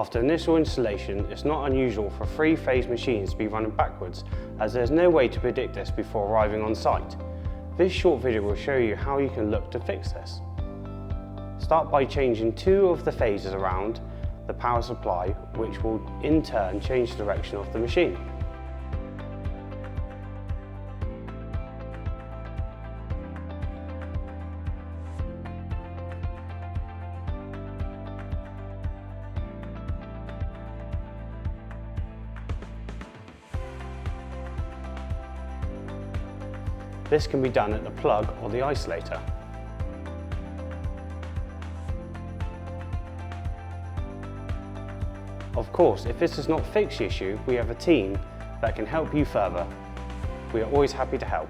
After initial installation, it's not unusual for three-phase machines to be running backwards, as there's no way to predict this before arriving on site. This short video will show you how you can look to fix this. Start by changing two of the phases around the power supply, which will in turn change the direction of the machine. This can be done at the plug or the isolator. Of course, if this does not fix the issue, we have a team that can help you further. We are always happy to help.